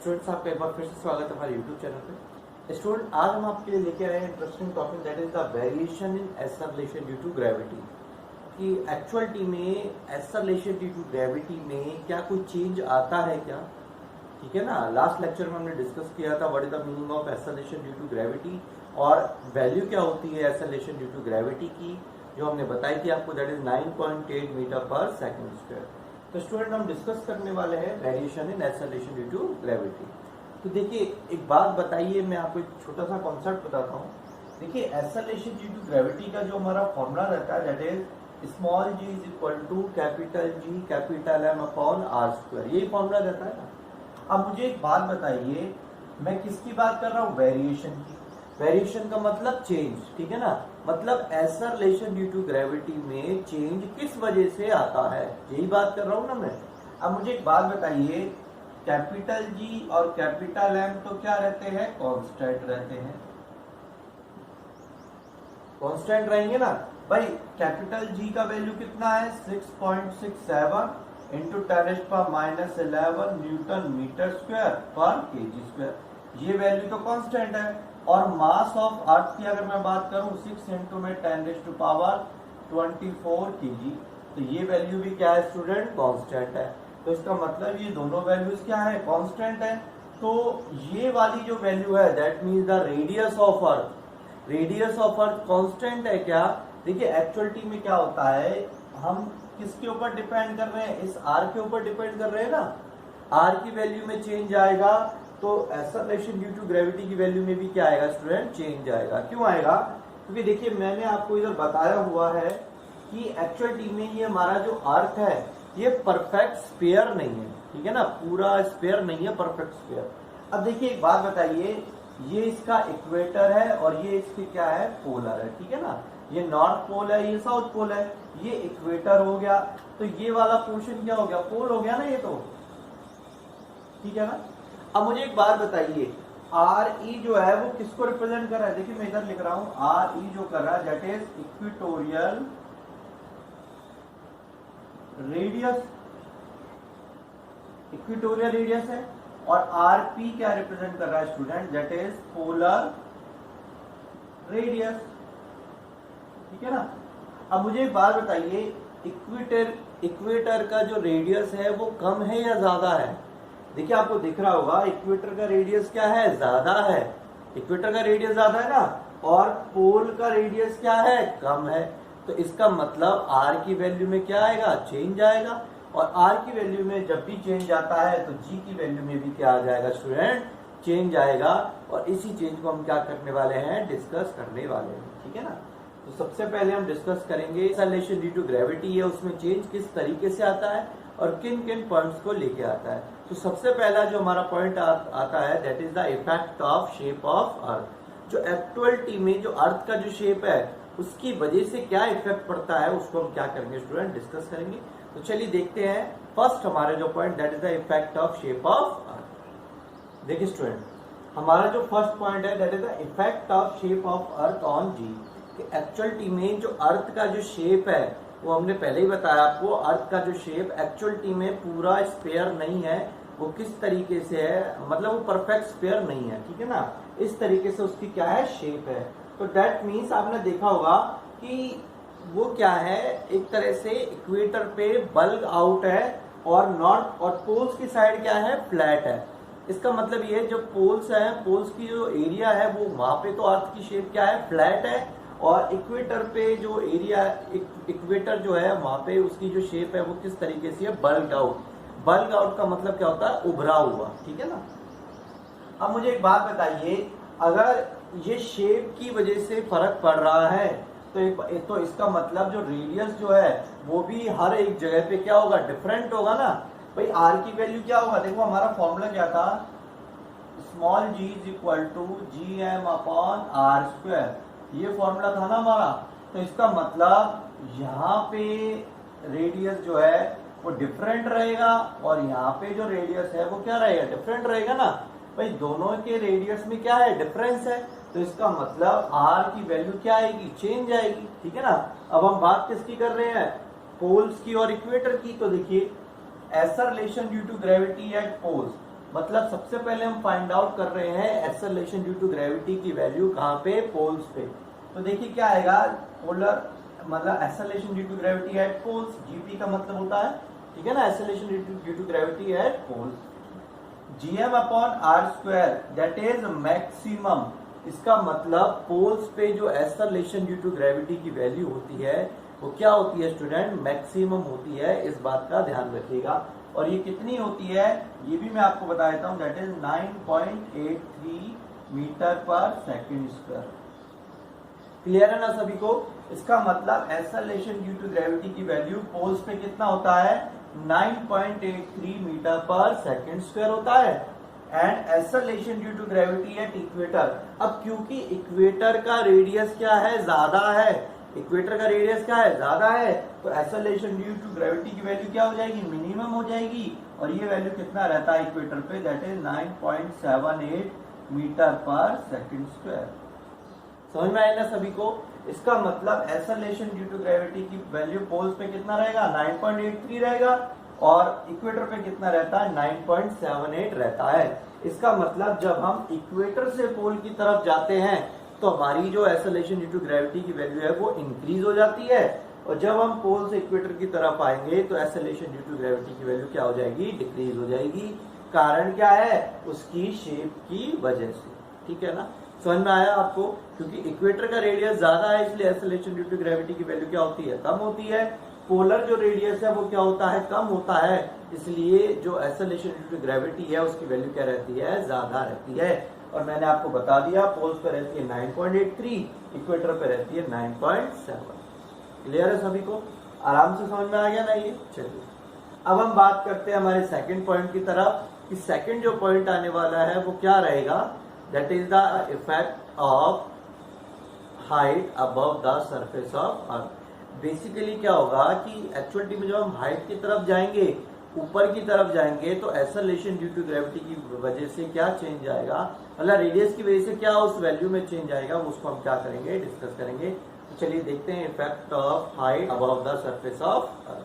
Students, आपका एक बार फिर से स्वागत है हमारे यूट्यूब चैनल पे। स्टूडेंट, आज हम आपके लिए लेके आए हैं interesting topic, that is the variation in acceleration due to gravity. कि एक्चुअलिटी में एक्सेलरेशन ड्यू टू ग्रेविटी में क्या कोई चेंज आता है क्या? ठीक है ना। लास्ट लेक्चर में हमने डिस्कस किया था what is the meaning of acceleration due to gravity और वैल्यू क्या होती है एक्सेलरेशन ड्यू टू ग्रेविटी की, जो हमने बताई थी आपको, दैट इज 9.8 मीटर पर सेकंड स्क्वायर। तो स्टूडेंट, हम डिस्कस करने वाले हैं variation in acceleration due to gravity. तो देखिए, एक बात बताइए, मैं आपको एक छोटा सा कॉन्सेप्ट बताता हूँ। देखिए, एक्सेलरेशन ड्यू टू ग्रेविटी का जो हमारा फॉर्मूला रहता है, that is small g is equal to capital G capital M upon R square. यही फॉर्मूला रहता है ना। अब मुझे एक बात बताइए, मैं किसकी बात कर रहा हूँ? वेरिएशन की। वेरिएशन का मतलब चेंज, ठीक है ना। मतलब एक्सेलरेशन ड्यू टू ग्रेविटी में चेंज किस वजह से आता है, यही बात कर रहा हूं ना मैं। अब मुझे एक बात बताइए, कैपिटल G और कैपिटल M तो क्या रहते हैं? कांस्टेंट रहते हैं, कांस्टेंट रहेंगे ना भाई। कैपिटल G का वैल्यू कितना है? 6.67 इंटू 10⁻11 न्यूटन मीटर स्क्वायर पर केजी स्क्वायर। ये वैल्यू तो कांस्टेंट है। और मास ऑफ अर्थ की अगर मैं बात करूं, 6 इंटू में 10⁻24 केजी, तो ये वैल्यू भी क्या है स्टूडेंट? कांस्टेंट है। तो इसका मतलब ये दोनों वैल्यूज क्या है? कांस्टेंट है। तो ये वाली जो वैल्यू है, that means the radius of earth, radius of earth constant है क्या? देखिए, एक्चुअलिटी में क्या होता है, हम किसके ऊपर डिपेंड कर रहे हैं? इस आर के ऊपर डिपेंड कर रहे हैं ना। आर की वैल्यू में चेंज आएगा तो एक्सेलरेशन ड्यू टू ग्रेविटी की वैल्यू में भी क्या आएगा स्टूडेंट? चेंज आएगा। क्यों आएगा? क्योंकि देखिए, मैंने आपको इधर बताया हुआ है कि एक्चुअलिटी में ये हमारा जो अर्थ है, ये परफेक्ट स्फीयर नहीं है, ठीक है ना। पूरा स्फीयर नहीं है, परफेक्ट स्फीयर। अब देखिए, एक बात बताइए, ये इसका इक्वेटर है और ये इसके क्या है? पोलर है, ठीक है ना। ये नॉर्थ पोल है, ये साउथ पोल है। ये इक्वेटर हो गया, तो ये वाला पोर्शन क्या हो गया? पोल हो गया ना ये तो, ठीक है ना। अब मुझे एक बात बताइए, आर ई जो है वो किसको रिप्रेजेंट कर रहा है? देखिए, मैं इधर लिख रहा हूं, आर ई जो कर रहा है that is equatorial radius, equatorial radius है। और आर पी क्या रिप्रेजेंट कर रहा है student? That is polar radius, ठीक है ना। अब मुझे एक बात बताइए, इक्वेटर का जो रेडियस है वो कम है या ज्यादा है? देखिए, आपको दिख रहा होगा, इक्वेटर का रेडियस क्या है? ज्यादा है। इक्वेटर का रेडियस ज्यादा है ना, और पोल का रेडियस क्या है? कम है। तो इसका मतलब आर की वैल्यू में क्या आएगा? चेंज आएगा। और आर की वैल्यू में जब भी चेंज आता है तो जी की वैल्यू में भी क्या आ जाएगा स्टूडेंट? चेंज आएगा। और इसी चेंज को हम क्या करने वाले हैं? डिस्कस करने वाले हैं, ठीक है ना। तो सबसे पहले हम डिस्कस करेंगे एक्सेलरेशन ड्यू टू ग्रेविटी है, उसमें चेंज किस तरीके से आता है और किन किन पॉइंट्स को लेके आता है। तो सबसे पहला जो हमारा पॉइंट आता है, that is the effect of shape of अर्थ। जो एक्चुअलिटी में जो अर्थ का जो शेप है, उसकी वजह से क्या इफेक्ट पड़ता है, उसको हम क्या करेंगे स्टूडेंट? डिस्कस करेंगे। तो चलिए देखते हैं। फर्स्ट हमारे जो point, that is the effect of shape of earth. देखिए स्टूडेंट, हमारा जो फर्स्ट पॉइंट है, that is the effect of shape of earth on g. Actuality में जो अर्थ का जो शेप है, वो हमने पहले ही बताया आपको, अर्थ का जो शेप एक्चुअलिटी में पूरा स्फीयर नहीं है। वो किस तरीके से है, मतलब वो परफेक्ट स्फीयर नहीं है, ठीक है ना। इस तरीके से उसकी क्या है? शेप है। तो दैट मीन्स आपने देखा होगा कि वो क्या है, एक तरह से इक्वेटर पे बल्ग आउट है और नॉर्थ और पोल्स की साइड क्या है? फ्लैट है। इसका मतलब ये, जो पोल्स है, पोल्स की जो एरिया है, वो वहां पे तो अर्थ की शेप क्या है? फ्लैट है। और इक्वेटर पे जो एरिया, इक्वेटर जो है, वहां पे उसकी जो शेप है वो किस तरीके से है? Bulge out. बल्ग आउट का मतलब क्या होता है? उभरा हुआ, ठीक है ना। अब मुझे एक बात बताइए, अगर ये शेप की वजह से फर्क पड़ रहा है तो इसका मतलब जो रेडियस जो है वो भी हर एक जगह पे क्या होगा? डिफरेंट होगा ना भाई। आर की वैल्यू क्या होगा? देखो, हमारा फॉर्मूला क्या था? Small g is equal to G M upon R square. ये फॉर्मूला था ना हमारा। तो इसका मतलब यहाँ पे रेडियस जो है वो डिफरेंट रहेगा और यहाँ पे जो रेडियस है वो क्या रहेगा? डिफरेंट रहेगा ना भाई। दोनों के रेडियस में क्या है? डिफरेंस है। तो इसका मतलब आर की वैल्यू क्या आएगी? चेंज आएगी, ठीक है ना। अब हम बात किसकी कर रहे हैं? पोल्स की और इक्वेटर की। तो देखिए, acceleration due to gravity at poles, मतलब सबसे पहले हम फाइंड आउट कर रहे हैं एक्सेलरेशन ड्यू टू ग्रेविटी की वैल्यू कहाँ पे, पोल्स पे। तो देखिए क्या आएगा, पोलर मतलब acceleration due to gravity at poles, gp का मतलब होता है, ठीक है ना, acceleration due to gravity at poles, gm upon R square that is maximum. इसका मतलब पोल्स पे जो एक्सेलरेशन ड्यू टू ग्रेविटी की वैल्यू होती है वो क्या होती है स्टूडेंट, मैक्सिमम होती है, इस बात का ध्यान रखिएगा। और ये कितनी होती है ये भी मैं आपको बता देता हूं, दैट इज 9.83 मीटर पर सेकंड स्क्वायर। क्लियर है ना सभी को? इसका मतलब एक्सेलरेशन ड्यू टू ग्रेविटी की वैल्यू पोल्स पे कितना होता है, 9.83 मीटर पर सेकंड स्क्वायर होता है। And acceleration due to gravity at equator, अब क्योंकि इक्वेटर का रेडियस क्या है, ज्यादा है, इक्वेटर का रेडियस क्या है, ज्यादा है, तो एक्सेलरेशन ड्यू टू ग्रेविटी की वैल्यू क्या हो जाएगी, मिनिमम हो जाएगी। और ये वैल्यू कितना रहता है इक्वेटर पे, दैट इज 9.78 मीटर पर सेकंड स्क्वायर। समझ में आया ना सभी को? इसका मतलब एक्सेलरेशन ड्यू टू ग्रेविटी की वैल्यू पोल्स पे कितना रहेगा, 9.83 रहेगा, और इक्वेटर पे कितना रहता है, 9.78 रहता है। इसका मतलब जब हम इक्वेटर से पोल की तरफ जाते हैं तो हमारी जो एक्सेलरेशन ड्यू टू ग्रेविटी की वैल्यू है वो इंक्रीज हो जाती है, और जब हम पोल से इक्वेटर की तरफ आएंगे तो एक्सेलरेशन ड्यू टू ग्रेविटी की वैल्यू क्या हो जाएगी, डिक्रीज हो जाएगी। कारण क्या है, उसकी शेप की वजह से, ठीक है ना, समझ में आया आपको? क्योंकि इक्वेटर का रेडियस ज्यादा है इसलिए एक्सेलरेशन ड्यू टू ग्रेविटी की वैल्यू क्या होती है, कम होती है। पोलर जो रेडियस है वो क्या होता है, कम होता है, इसलिए जो एक्सेलरेशन ड्यू टू ग्रेविटी है उसकी वैल्यू क्या रहती है, ज्यादा रहती है। और मैंने आपको बता दिया पोल्स पे रहती है 9.83, इक्वेटर पे रहती है 9.7। क्लियर है सभी को? आराम से समझ में आ गया ना ये? चलिए अब हम बात करते हैं हमारे सेकंड पॉइंट की तरफ, कि सेकंड जो पॉइंट आने वाला है वो क्या रहेगा, that is the effect of height above the surface of earth. Basically क्या होगा कि एक्चुअली में जब हम हाइट की तरफ जाएंगे, ऊपर की तरफ जाएंगे, तो एक्सेलरेशन ड्यू टू ग्रेविटी की वजह से क्या चेंज आएगा, मतलब रेडियस की वजह से क्या उस वैल्यू में चेंज आएगा, उसको हम क्या करेंगे, डिस्कस करेंगे। तो चलिए देखते हैं effect of height above the surface of earth.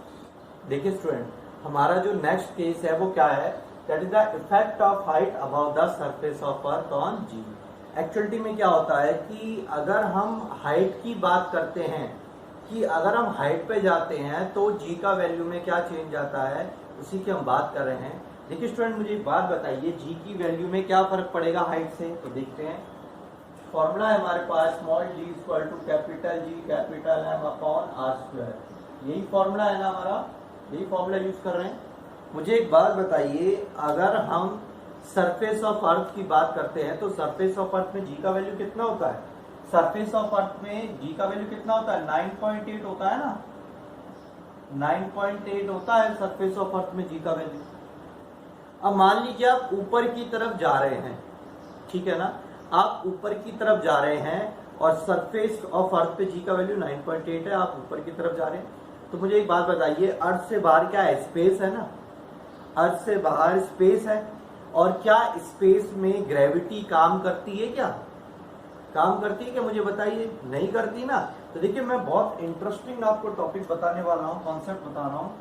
देखिए स्टूडेंट, हमारा जो नेक्स्ट केस है वो क्या है, that is the effect of height above the surface of earth on g. Actually में क्या होता है कि अगर हम हाइट की बात करते हैं, कि अगर हम हाइट पे जाते हैं तो जी का वैल्यू में क्या चेंज आता है, उसी की हम बात कर रहे हैं। देखिए स्टूडेंट, मुझे एक बात बताइए, जी की वैल्यू में क्या फर्क पड़ेगा हाइट से, तो देखते हैं। फॉर्मूला है हमारे पास, small G equal to capital G capital M upon R square. यही फॉर्मूला है ना हमारा, यही फॉर्मूला यूज कर रहे हैं। मुझे एक बात बताइए, अगर हम सरफेस ऑफ अर्थ की बात करते हैं तो सरफेस ऑफ अर्थ में जी का वैल्यू कितना होता है, सरफेस ऑफ अर्थ में जी का वैल्यू कितना होता है, 9.8 होता है ना, 9.8 होता है सरफेस ऑफ अर्थ में जी का वैल्यू। अब मान लीजिए आप ऊपर की तरफ जा रहे हैं, ठीक है ना, आप ऊपर की तरफ जा रहे हैं और सरफेस ऑफ अर्थ पे जी का वैल्यू 9.8 है, आप ऊपर की तरफ जा रहे हैं। तो मुझे एक बात बताइए, अर्थ से बाहर क्या है, स्पेस है ना, अर्थ से बाहर स्पेस है, और क्या स्पेस में ग्रेविटी काम करती है, क्या काम करती है क्या, मुझे बताइए, नहीं करती ना। तो देखिए मैं बहुत इंटरेस्टिंग आपको टॉपिक बताने वाला हूँ, कॉन्सेप्ट बता रहा हूँ।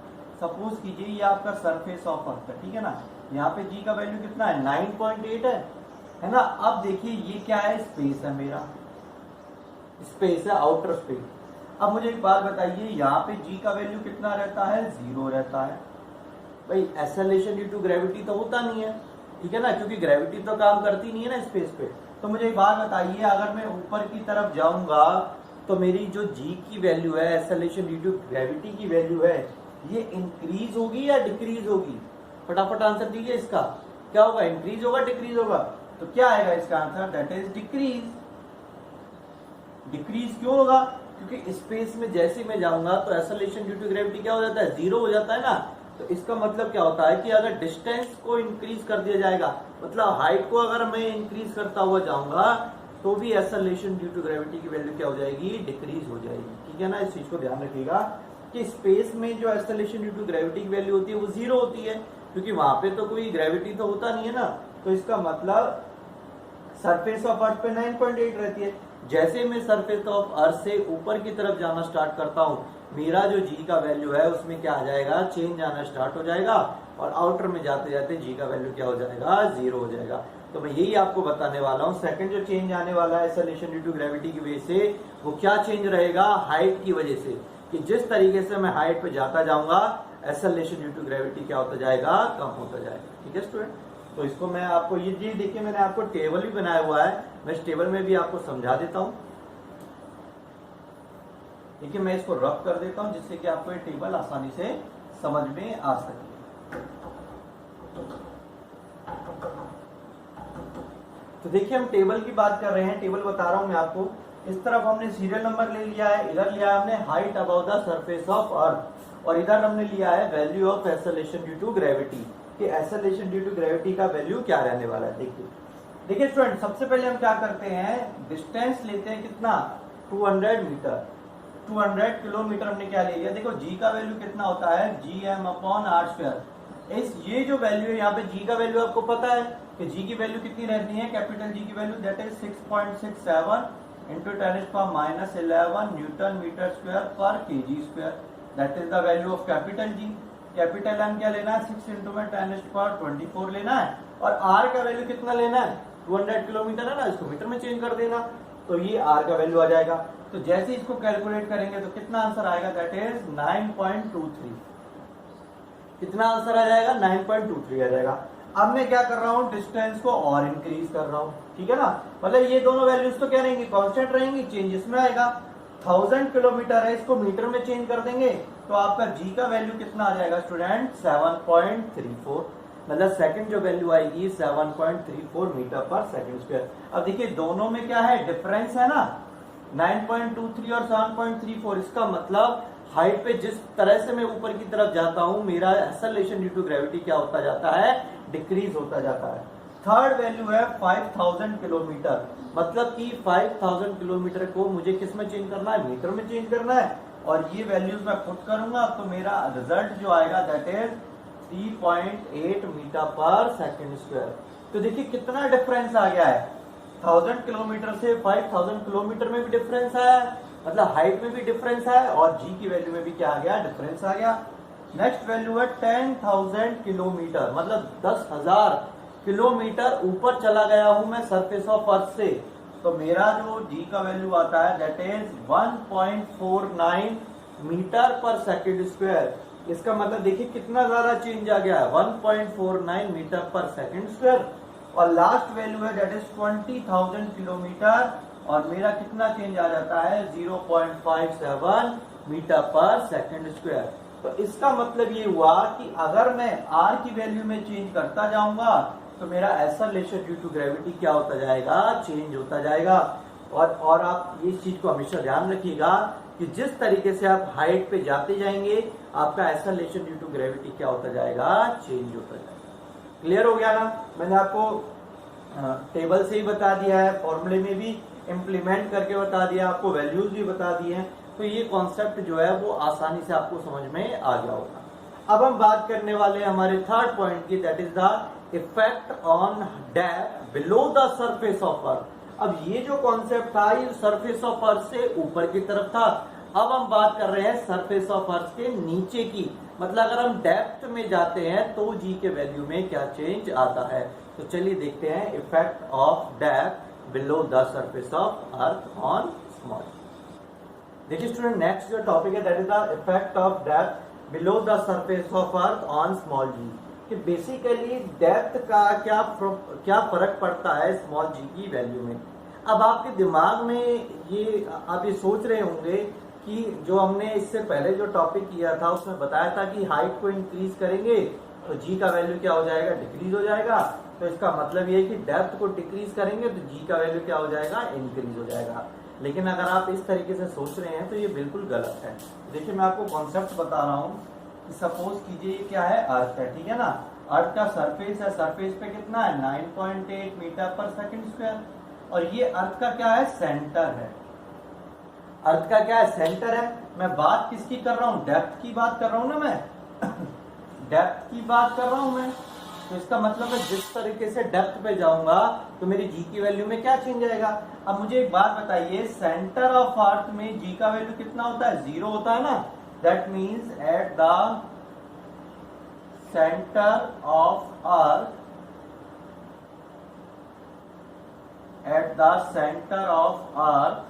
सपोज कीजिए ये आपका सरफेस ऑफ अर्थ है, ठीक है ना, यहाँ पे जी का वैल्यू कितना है, 9.8 है ना। अब देखिए ये क्या है, स्पेस है, मेरा स्पेस है, आउटर स्पेस। अब मुझे एक बात बताइए, यहाँ पे जी का वैल्यू कितना रहता है, 0 रहता है। भाई एक्सेलरेशन ड्यू टू ग्रेविटी तो होता नहीं है, ठीक है ना, क्योंकि ग्रेविटी तो काम करती नहीं है ना स्पेस पे। तो मुझे एक बात बताइए, अगर मैं ऊपर की तरफ जाऊंगा तो मेरी जो जी की वैल्यू है, एक्सेलरेशन ड्यू टू ग्रेविटी की वैल्यू है, ये इंक्रीज होगी या डिक्रीज होगी, फटाफट आंसर दीजिए इसका। क्या होगा, इंक्रीज होगा डिक्रीज होगा, तो क्या आएगा इसका answer, that is decrease. Decrease क्यों होगा, क्योंकि स्पेस में जैसे मैं जाऊंगा तो एक्सेलरेशन ड्यू टू ग्रेविटी क्या हो जाता है, 0 हो जाता है ना। तो इसका मतलब क्या होता है कि अगर डिस्टेंस को इंक्रीज कर दिया जाएगा, मतलब हाइट को अगर मैं इंक्रीज करता हुआ जाऊंगा तो भी एक्सेलरेशन ड्यू टू ग्रेविटी की वैल्यू क्या हो जाएगी, डिक्रीज हो जाएगी, ठीक है ना। इस चीज को ध्यान रखिएगा कि स्पेस में जो एक्सेलरेशन ड्यू टू ग्रेविटी की वैल्यू होती है वो 0 होती है, क्योंकि वहां पे तो कोई ग्रेविटी तो होता नहीं है ना। तो इसका मतलब सरफेस ऑफ अर्थ पे 9.8 रहती है। जैसे मैं सरफेस ऑफ अर्थ से ऊपर की तरफ जाना स्टार्ट करता हूँ, मेरा जो जी का वैल्यू है उसमें क्या आ जाएगा, चेंज आना स्टार्ट हो जाएगा, और आउटर में जाते जाते जी का वैल्यू क्या हो जाएगा, 0 हो जाएगा। तो मैं यही आपको बताने वाला हूँ। सेकंड जो चेंज आने वाला है एक्सेलरेशन ड्यू टू ग्रेविटी की वजह से, वो क्या चेंज रहेगा, हाइट की वजह से, कि जिस तरीके से मैं हाइट पे जाता जाऊंगा एक्सेलरेशन ड्यू टू ग्रेविटी क्या होता जाएगा, कम होता जाएगा। ठीक है स्टूडेंट, तो इसको मैं आपको ये देखिए मैंने आपको टेबल भी बनाया हुआ है, मैं इस टेबल में भी आपको समझा देता हूँ। देखिए मैं इसको रब कर देता हूं जिससे कि आपको ये टेबल आसानी से समझ में आ सके। तो देखिए हम टेबल की बात कर रहे हैं, टेबल बता रहा हूं मैं आपको। इस तरफ हमने सीरियल नंबर ले लिया है, इधर लिया है हमने height above the surface of earth, और इधर हमने लिया है value of acceleration due to gravity, कि एक्सेलरेशन ड्यू टू ग्रेविटी का वैल्यू क्या रहने वाला है। देखिए स्टूडेंट, सबसे पहले हम क्या करते हैं, डिस्टेंस लेते हैं कितना, 200 मीटर, 200 किलोमीटर हमने क्या ले लिया। देखो जी का वैल्यू कितना होता है, gm/r²। ये जो वैल्यू है यहाँ पे, जी का वैल्यू आपको पता है कि जी की वैल्यू कितनी रहती है, कैपिटल जी की value that is 6.67 into 10⁻11 newton metre square पर kg²। That is the value of capital G. Capital M क्या लेना है, 6 इंटू में 10⁻24 लेना है, और आर का वैल्यू कितना लेना है, 200 किलोमीटर है ना, इसको मीटर में चेंज कर देना, तो ये आर का वैल्यू आ जाएगा। तो जैसे इसको कैलकुलेट करेंगे तो कितना आंसर आएगा, दैट इज 9.23। कितना आंसर आ जाएगा, 9.23 आ जाएगा। अब मैं क्या कर रहा हूं, डिस्टेंस को और इंक्रीज कर रहा हूं, ठीक है ना, मतलब ये दोनों वैल्यूज तो क्या रहेंगी, कांस्टेंट रहेंगी, चेंज इसमें आएगा। 1000 किलोमीटर है, इसको मीटर में चेंज कर देंगे तो आपका जी का वैल्यू कितना आ जाएगा स्टूडेंट, 7.34। मतलब सेकंड जो वैल्यू आएगी 7.34 मीटर पर सेकंड स्क्वायर। अब देखिए दोनों में क्या है, डिफरेंस है ना, 9.23 और 7.34। इसका मतलब हाइट पे जिस तरह से मैं ऊपर की तरफ जाता हूं, मेरा एक्सेलरेशन ड्यू टू ग्रेविटी क्या होता जाता है, डिक्रीज होता जाता है। थर्ड वैल्यू है 5000 किलोमीटर, मतलब कि 5000 किलोमीटर को मुझे किस में चेंज करना है, मीटर में चेंज करना है, और ये वैल्यूज मैं पुट करूंगा तो मेरा रिजल्ट जो आएगा दैट इज 3.8 मीटर पर सेकंड स्क्वायर। तो देखिए कितना डिफरेंस आ गया है, 1000 किलोमीटर से 5000 किलोमीटर में भी डिफरेंस है, मतलब हाइट में भी डिफरेंस है, और जी की वैल्यू में भी क्या आ गया, डिफरेंस आ गया। नेक्स्ट वैल्यू है 10,000 किलोमीटर, मतलब 10,000 किलोमीटर ऊपर चला गया हूं मैं सरफेस ऑफ अर्थ से, तो मेरा जो जी का वैल्यू आता है दैट इज 1.49 मीटर पर सेकंड स्क्वायर। इसका मतलब देखिए कितना ज्यादा चेंज आ गया है, 1.49 मीटर पर सेकंड स्क्वायर। और लास्ट वैल्यू है दैट इज 20,000 किलोमीटर, और मेरा कितना चेंज आ जाता है, 0.57 मीटर पर सेकंड स्क्वायर। तो इसका मतलब ये हुआ कि अगर मैं आर की वैल्यू में चेंज करता जाऊंगा तो मेरा एक्सेलरेशन ड्यू टू ग्रेविटी क्या होता जाएगा, चेंज होता जाएगा। और आप इस चीज को हमेशा ध्यान रखिएगा कि जिस तरीके से आप हाइट पे जाते जाएंगे, आपका एक्सेलरेशन ड्यू टू ग्रेविटी क्या होता जाएगा, चेंज होता जाएगा। क्लियर हो गया ना, मैंने आपको टेबल से ही बता दिया है, फॉर्मूले में भी इम्प्लीमेंट करके बता दिया, आपको वैल्यूज भी बता दिए हैं, तो ये कॉन्सेप्ट जो है वो आसानी से आपको समझ में आ गया होगा। अब हम बात करने वाले हैं हमारे थर्ड पॉइंट की, that is the effect on depth below the surface of अर्थ। अब ये जो कॉन्सेप्ट था ये सरफेस ऑफ अर्थ से ऊपर की तरफ था, अब हम बात कर रहे हैं सरफेस ऑफ अर्थ के नीचे की, मतलब अगर हम डेप्थ में जाते हैं तो जी के वैल्यू में क्या चेंज आता है। तो चलिए देखते हैं effect of depth below the surface of earth on small. देखिए स्टूडेंट, नेक्स्ट जो टॉपिक है that is the effect of depth below the surface of earth on small G, कि बेसिकली डेप्थ का क्या फर्क पड़ता है स्मॉल जी की वैल्यू में। अब आपके दिमाग में ये आप ये सोच रहे होंगे कि जो हमने इससे पहले जो टॉपिक किया था उसमें बताया था कि हाइट को इंक्रीज करेंगे तो जी का वैल्यू क्या हो जाएगा, डिक्रीज हो जाएगा। तो इसका मतलब ये है कि डेप्थ को डिक्रीज करेंगे तो जी का वैल्यू क्या हो जाएगा, इंक्रीज हो जाएगा। लेकिन अगर आप इस तरीके से सोच रहे हैं तो ये बिल्कुल गलत है। देखिए मैं आपको कॉन्सेप्ट बता रहा हूँ, सपोज कीजिए ये क्या है, अर्थ है, ठीक है ना, अर्थ का सरफेस है, सरफेस पे कितना है 9.8 मीटर पर सेकंड स्क्वायर, और ये अर्थ का क्या है, सेंटर है। अर्थ का क्या है, सेंटर है। मैं बात किसकी कर रहा हूं, डेप्थ की बात कर रहा हूं ना मैं डेप्थ की बात कर रहा हूं मैं। तो इसका मतलब है जिस तरीके से डेप्थ पे जाऊंगा तो मेरी जी की वैल्यू में क्या चेंज आएगा। अब मुझे एक बात बताइए, सेंटर ऑफ अर्थ में जी का वैल्यू कितना होता है, 0 होता है ना। That means at the centre of earth, at the centre of earth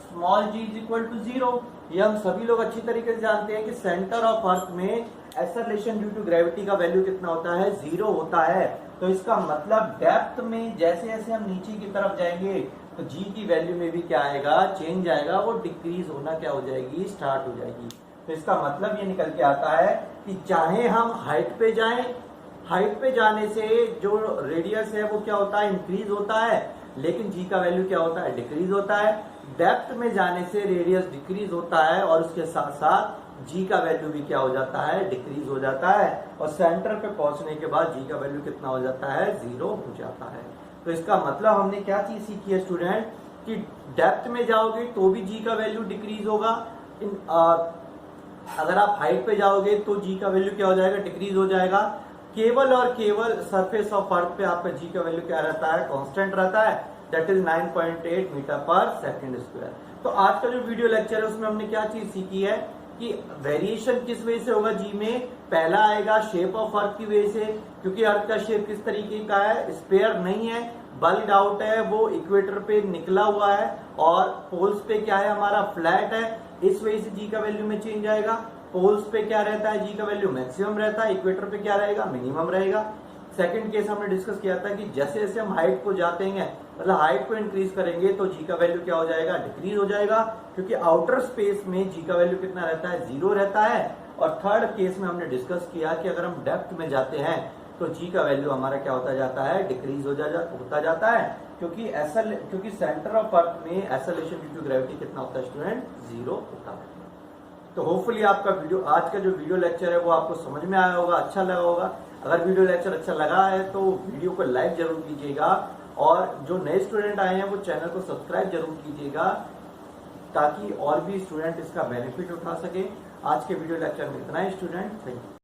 small g is equal to 0। ये हम सभी लोग अच्छी तरीके से जानते हैं कि सेंटर ऑफ अर्थ में एक्सेलरेशन ड्यू टू ग्रेविटी का वैल्यू कितना होता है, 0 होता है। तो इसका मतलब डेप्थ में जैसे जैसे हम नीचे की तरफ जाएंगे तो जी की वैल्यू में भी क्या आएगा, चेंज आएगा, वो डिक्रीज होना क्या हो जाएगी, स्टार्ट हो जाएगी। तो इसका मतलब ये निकल के आता है कि चाहे हम हाइट पे जाएं, हाइट पे जाने से जो रेडियस है वो क्या होता है, इंक्रीज होता है, लेकिन जी का वैल्यू क्या होता है, डिक्रीज होता है। डेप्थ में जाने से रेडियस डिक्रीज होता है और उसके साथ साथ जी का वैल्यू भी क्या हो जाता है, डिक्रीज हो जाता है। और सेंटर पे पहुंचने के बाद जी का वैल्यू कितना हो जाता है, 0 हो जाता है। तो इसका मतलब हमने क्या चीज सीखी है स्टूडेंट, कि डेप्थ में जाओगे तो भी जी का वैल्यू डिक्रीज होगा, अगर आप हाइट पे जाओगे तो जी का वैल्यू क्या हो जाएगा, डिक्रीज हो जाएगा। केवल और केवल सरफेस ऑफ अर्थ पे आपका जी का वैल्यू क्या रहता है, कांस्टेंट रहता है, दैट इज 9.8 मीटर पर सेकंड स्क्वायर। तो आज का जो वीडियो लेक्चर है उसमें हमने क्या चीज सीखी है कि वेरिएशन किस वजह से होगा जी में। पहला आएगा शेप ऑफ अर्थ की वजह से, क्योंकि अर्थ का शेप किस तरीके का है, स्पेयर नहीं है, बल्ड आउट है, वो इक्वेटर पे निकला हुआ है और पोल्स पे क्या है हमारा, फ्लैट है। इस वजह से जी का वैल्यू में चेंज आएगा। पोल्स पे क्या रहता है, जी का वैल्यू मैक्सिमम रहता है, इक्वेटर पे क्या रहेगा, मिनिमम रहेगा। सेकंड केस हमने डिस्कस किया था कि जैसे जैसे हम हाइट को जाते हैं, मतलब हाइट को इंक्रीज करेंगे तो जी का वैल्यू क्या हो जाएगा, डिक्रीज हो जाएगा, क्योंकि आउटर स्पेस में जी का वैल्यू कितना रहता है, 0 रहता है। और थर्ड केस में हमने डिस्कस किया कि अगर हम डेप्थ में जाते हैं तो जी का वैल्यू हमारा क्या होता जाता है, डिक्रीज होता जाता है, क्योंकि सेंटर ऑफ अर्थ में एक्सेलरेशन ड्यू टू ग्रेविटी कितना होता है स्टूडेंट, 0 होता है। तो होपफुली आपका वीडियो, आज का जो वीडियो लेक्चर है वो आपको समझ में आया होगा, अच्छा लगा होगा। अगर वीडियो लेक्चर अच्छा लगा है तो वीडियो को लाइक जरूर कीजिएगा और जो नए स्टूडेंट आए हैं वो चैनल को सब्सक्राइब जरूर कीजिएगा ताकि और भी स्टूडेंट इसका बेनिफिट उठा सके। आज के वीडियो लेक्चर में इतना ही स्टूडेंट, थैंक यू।